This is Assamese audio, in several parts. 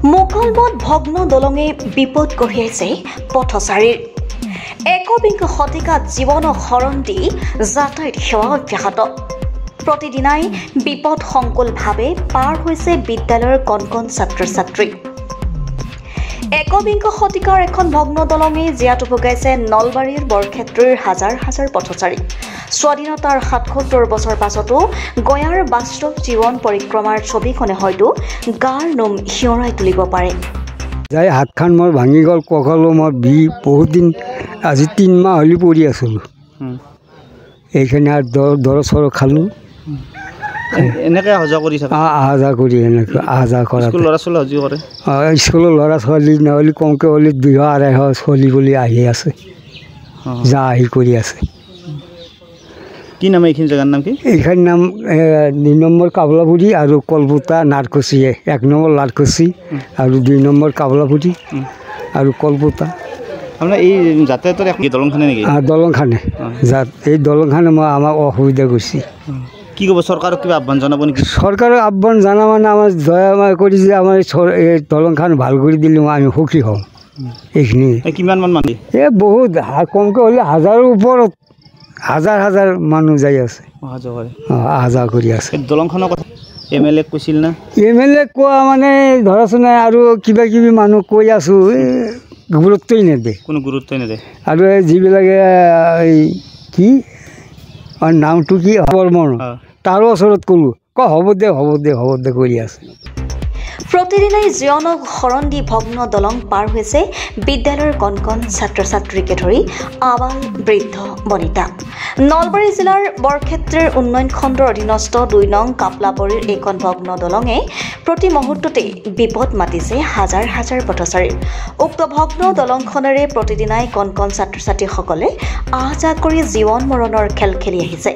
মোকালমত ভগ্ন দলঙে বিপদ কঢ়িয়াইছে পথচাৰীৰ। একবিংশ শতিকাত জীৱনক শৰণ দি যাতায়াত সেৱা অব্যাহত। প্ৰতিদিনাই বিপদ সংকুলভাৱে পাৰ হৈছে বিদ্যালয়ৰ কণ ছাত্ৰ ছাত্ৰী। একবিংশ শতিকাৰ এখন ভগ্ন দলঙে জীয়াত ভোগাইছে নলবাৰীৰ বৰক্ষেত্ৰীৰ হাজাৰ হাজাৰ পথচাৰী। স্বাধীনতাৰ ৭৭ বছৰ পাছতো গয়াৰ বাস্তৱ জীৱন পৰিক্ৰমাৰ ছবিখনে হয়তো গাৰ নোম শিয়ৰাই তুলিব পাৰে। যাই হাতখন মোৰ ভাঙি গ'ল, কঁকালো মোৰ বহুত দিন আজি ৩ মাহ হ'লে পৰি আছিলোঁ। এইখিনি আৰু দৰৱ চৰৱ খালোঁ। এনেকৈ অহা যোৱা কৰি থাকে? অহা যোৱা কৰি এনেকৈ অহা যোৱা কৰা। ল'ৰা ছোৱালী অহা যোৱা কৰে? স্কুলৰ ল'ৰা ছোৱালী নহ'লে কমকৈ হ'লে 200-250 চলি বুলি আহি আছে, যা আহি কৰি আছে। কি নাম এইখিনি জেগাৰ নাম কি? এইখিনিৰ নাম ২ নম্বৰ কাবলাপুৰী আৰু কলপুতা নাটকুচি। ১ নম্বৰ নাটকুচি আৰু ২ নম্বৰ কাবলাপুৰী আৰু কলপুতা। আপোনাৰ এই যাতায়াতৰ দলংখানে নেকি? দলংখানে। এই দলংখানে মই আমাক অসুবিধা কৰিছে। কি ক'ব, চৰকাৰক কিবা আহ্বান জনাব নেকি? চৰকাৰক আহ্বান জনা মানে আমাৰ দয়া কৰি যে আমাৰ এই দলংখন ভাল কৰি দিলে আমি সুখী হওঁ। এইখিনি কিমানমান মানুহ? বহুত কমকৈ হ'লে 1000ৰ ওপৰত হাজাৰ মানুহ যাই আছে, অহা যোৱা কৰি আছে। দলংখনৰ কথা MLA কৈছিল না? MLA কোৱা মানে ধৰাচোন আৰু কিবা কিবি মানুহ কৈ আছোঁ, গুৰুত্বই নেদে। কোনো গুৰুত্বই নেদে। আৰু যিবিলাকে এই কি নামটো কি বৰ্মন, তাৰো ওচৰত ক'লোঁ, হ'ব দে কৰি আছে। প্ৰতিদিনাই জীৱনক শৰণ দি ভগ্ন দলং পাৰ হৈছে বিদ্যালয়ৰ কণ ছাত্ৰ ছাত্ৰীকে ধৰি আবাল বৃদ্ধ বনিতা। নলবাৰী জিলাৰ বৰক্ষেত্ৰীৰ উন্নয়ন খণ্ডৰ অধীনস্থ ২ নং কাপলাপুৰীৰ এইখন ভগ্ন দলঙে প্ৰতি মুহূৰ্ততে বিপদ মাতিছে হাজাৰ হাজাৰ পথচাৰীৰ। উক্ত ভগ্ন দলংখনেৰে প্ৰতিদিনাই কণ ছাত্ৰ ছাত্ৰীসকলে আহ যাহ কৰি জীৱন মৰণৰ খেল খেলি আহিছে।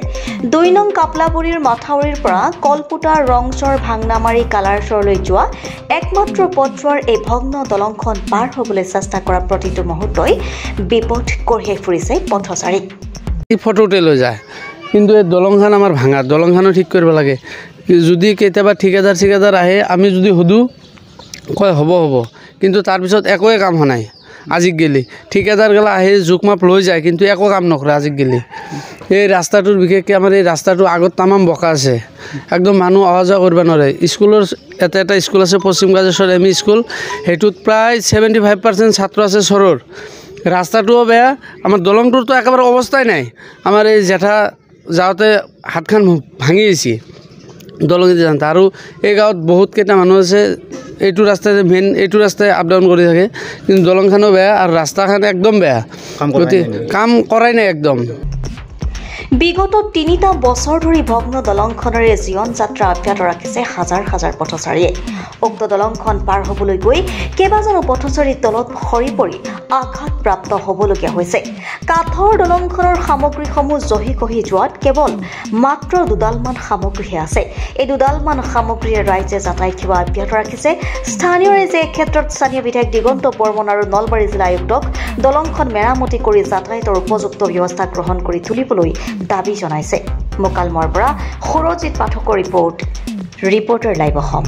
২ নং কাপলাপুৰীৰ মাথাউৰিৰ পৰা কলপুতা ৰংচৰ ভাংনামাৰী কালাৰচৰলৈ যোৱা একমাত্ৰ পথছোৱাৰ এই ভগ্ন দলংখন পাৰ হ'বলৈ চেষ্টা কৰা প্ৰতিটো মুহূৰ্তই বিপদ কঢ়িয়াই ফুৰিছে পথচাৰীক। ফটো উঠাই লৈ যায়, কিন্তু এই দলংখন আমাৰ ভাঙা, দলংখনো ঠিক কৰিব লাগে। যদি কেতিয়াবা ঠিকাদাৰ আহে, আমি যদি সুধোঁ কয় হ'ব, কিন্তু তাৰপিছত একোৱে কাম হোৱা নাই। আজিক গেলি ঠিকাদাৰ গেলা আহি জোখ-মাপ লৈ যায়, কিন্তু একো কাম নকৰে আজিক গেলি। এই ৰাস্তাটোৰ বিশেষকৈ আমাৰ এই ৰাস্তাটো আগত তামাম বোকা আছে, একদম মানুহ অহা যোৱা কৰিব নোৱাৰে। স্কুলৰ এটা স্কুল আছে পশ্চিম গাজেশ্বৰ ME স্কুল, সেইটোত প্ৰায় 75% ছাত্ৰ আছে চৰৰ। ৰাস্তাটোও বেয়া, আমাৰ দলংটোৰতো একেবাৰে অৱস্থাই নাই। আমাৰ এই জেঠা যাওঁতে হাতখন ভাঙি গৈছে দলঙেদি যাওঁতে। আৰু এই গাঁৱত বহুত কেইটা মানুহ আছে এইটো ৰাস্তাতে এইটো ৰাস্তাই আপ ডাউন কৰি থাকে, কিন্তু দলংখনো বেয়া আৰু ৰাস্তাখন একদম বেয়া, কাম কৰাই নাই একদম। বিগত ৩টা বছৰ ধৰি ভগ্ন দলংখনেৰে জীৱন যাত্ৰা অব্যাহত ৰাখিছে হাজাৰ হাজাৰ পথচাৰীয়ে। উক্ত দলংখন পাৰ হ'বলৈ গৈ কেইবাজনো পথচাৰীৰ তলত সৰি পৰি আঘাতপ্ৰাপ্ত হ'বলগীয়া হৈছে। কাঠৰ দলংখনৰ সামগ্ৰীসমূহ জহি কহি যোৱাত কেৱল মাত্ৰ 2ডালমান সামগ্ৰীহে আছে। এই 2ডালমান সামগ্ৰীৰে ৰাইজে যাতায়াত সেৱা অব্যাহত ৰাখিছে। স্থানীয় ৰাইজে এই ক্ষেত্ৰত স্থানীয় বিধায়ক দিগন্ত বৰ্মন আৰু নলবাৰী জিলা আয়ুক্তক দলংখন মেৰামতি কৰি যাতায়াতৰ উপযুক্ত ব্যৱস্থা গ্ৰহণ কৰি তুলিবলৈ দাবী জনাইছে। মোকালমৰ পৰা সুৰজিৎ পাঠকৰ ৰিপৰ্টাৰ লাইভ অসম।